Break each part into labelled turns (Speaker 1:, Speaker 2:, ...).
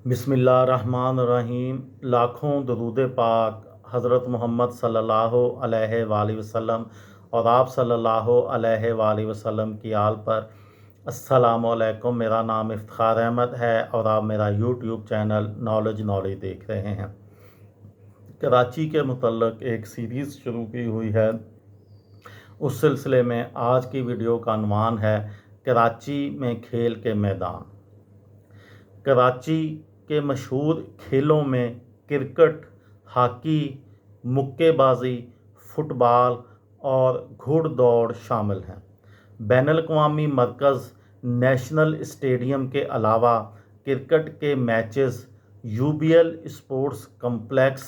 Speaker 1: बिस्मिल्लाहिर्रहमानिर्रहीम। लाखों दरूद पाक हज़रत मोहम्मद सल्लल्लाहु अलैहि वसल्लम और आप सल्लल्लाहु अलैहि वसल्लम की आल पर। अस्सलामु अलैकुम। मेरा नाम इफ्तिखार अहमद है और आप मेरा यूट्यूब चैनल नॉलेज देख रहे हैं। कराची के मुतल्लक एक सीरीज़ शुरू की हुई है। उस सिलसिले में आज की वीडियो का अन्वान है कराची में खेल के मैदान। कराची के मशहूर खेलों में क्रिकेट, हॉकी, मुक्केबाजी, फुटबॉल और घुड़दौड़ शामिल हैं। बैनुल-अक़वामी मरकज़ नेशनल स्टेडियम के अलावा क्रिकेट के matches UBL sports complex,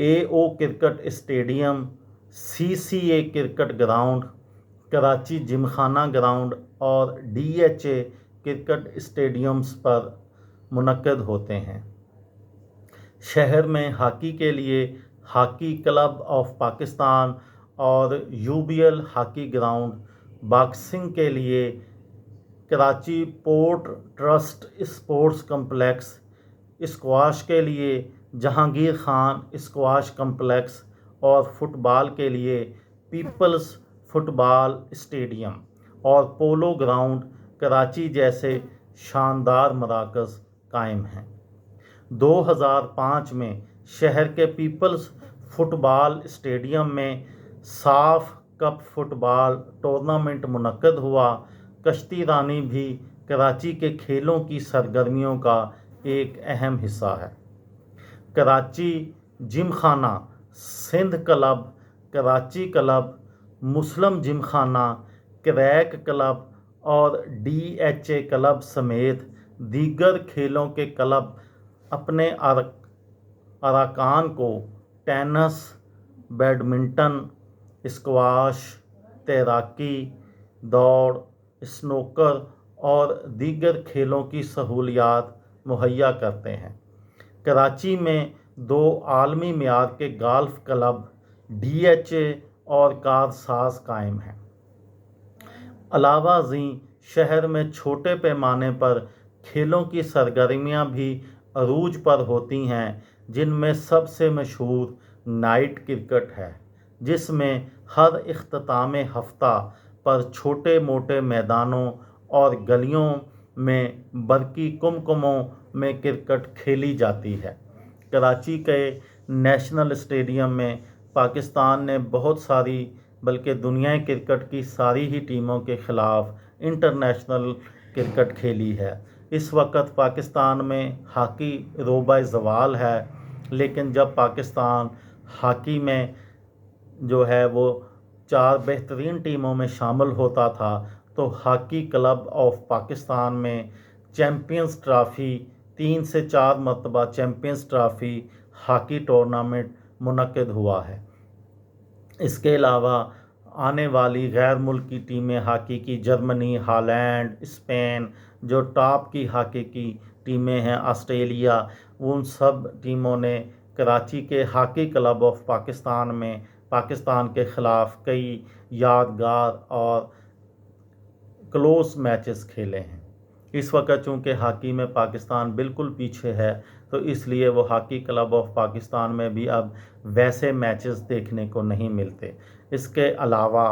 Speaker 1: AO cricket stadium, CCA cricket ground, Karachi Gymkhana ground और डीएचए क्रिकेट स्टेडियम्स पर मुनक्किद होते हैं। शहर में हॉकी के लिए हॉकी क्लब ऑफ पाकिस्तान और यूबीएल हॉकी ग्राउंड, बॉक्सिंग के लिए Karachi port trust sports complex, squash के लिए जहांगीर खान स्क्वाश कम्प्लेक्स और फुटबॉल के लिए पीपल्स फुटबॉल स्टेडियम और पोलो ग्राउंड कराची जैसे शानदार मराकज़ कायम हैं। 2005 में शहर के पीपल्स फुटबॉल स्टेडियम में साफ कप फुटबॉल टूर्नामेंट मुनक्किद हुआ। कश्ती रानी भी कराची के खेलों की सरगर्मियों का एक अहम हिस्सा है। कराची जिमखाना, सिंध क्लब, कराची क्लब, मुस्लिम जिमखाना, क्रैक क्लब और डीएचए क्लब समेत दीगर खेलों के क्लब अपने अरकान को टेनिस, बैडमिंटन, स्क्वाश, तैराकी, दौड़, स्नूकर और दीगर खेलों की सहूलियात मुहैया करते हैं। कराची में 2 आलमी मेयार के गोल्फ क्लब डीएचए और कारसाज कायम हैं। अलावा ज़ी शहर में छोटे पैमाने पर खेलों की सरगर्मियां भी अरूज पर होती हैं, जिनमें सबसे मशहूर नाइट क्रिकेट है, जिसमें हर इख्तिताम हफ्ता पर छोटे मोटे मैदानों और गलियों में बरकी कुमकुमों में क्रिकेट खेली जाती है। कराची के नेशनल स्टेडियम में पाकिस्तान ने बहुत सारी बल्कि दुनिया क्रिकेट की सारी ही टीमों के ख़िलाफ़ इंटरनेशनल क्रिकेट खेली है। इस वक्त पाकिस्तान में हॉकी रोबा ज़वाल है, लेकिन जब पाकिस्तान हॉकी में जो है वो 4 बेहतरीन टीमों में शामिल होता था, तो हॉकी क्लब ऑफ पाकिस्तान में चैम्पियंस ट्रॉफ़ी 3 से 4 मरतबा चैम्पियंस ट्रॉफ़ी हॉकी टूर्नामेंट मुनक्किद हुआ है। इसके अलावा आने वाली गैर मुल्की टीमें हॉकी की जर्मनी, हॉलैंड, स्पेन, जो टॉप की हॉकी की टीमें हैं ऑस्ट्रेलिया, उन सब टीमों ने कराची के हॉकी क्लब ऑफ पाकिस्तान में पाकिस्तान के ख़िलाफ़ कई यादगार और क्लोज मैचेस खेले हैं। इस वक्त चूँकि हॉकी में पाकिस्तान बिल्कुल पीछे है, तो इसलिए वो हॉकी क्लब ऑफ पाकिस्तान में भी अब वैसे मैचेस देखने को नहीं मिलते। इसके अलावा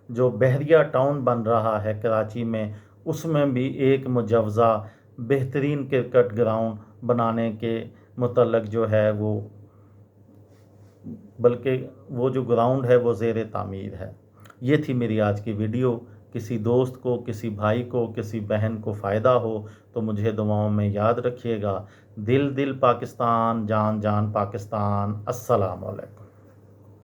Speaker 1: जो बहरिया टाउन बन रहा है कराची में, उसमें भी एक मुजवज़ा बेहतरीन क्रिकेट ग्राउंड बनाने के मुतल्लक जो है वो, बल्कि वो जो ग्राउंड है वो ज़ेर तामीर है। ये थी मेरी आज की वीडियो। किसी दोस्त को, किसी भाई को, किसी बहन को फ़ायदा हो तो मुझे दुआओं में याद रखिएगा। दिल दिल पाकिस्तान, जान जान पाकिस्तान। अस्सलामु अलैकुम।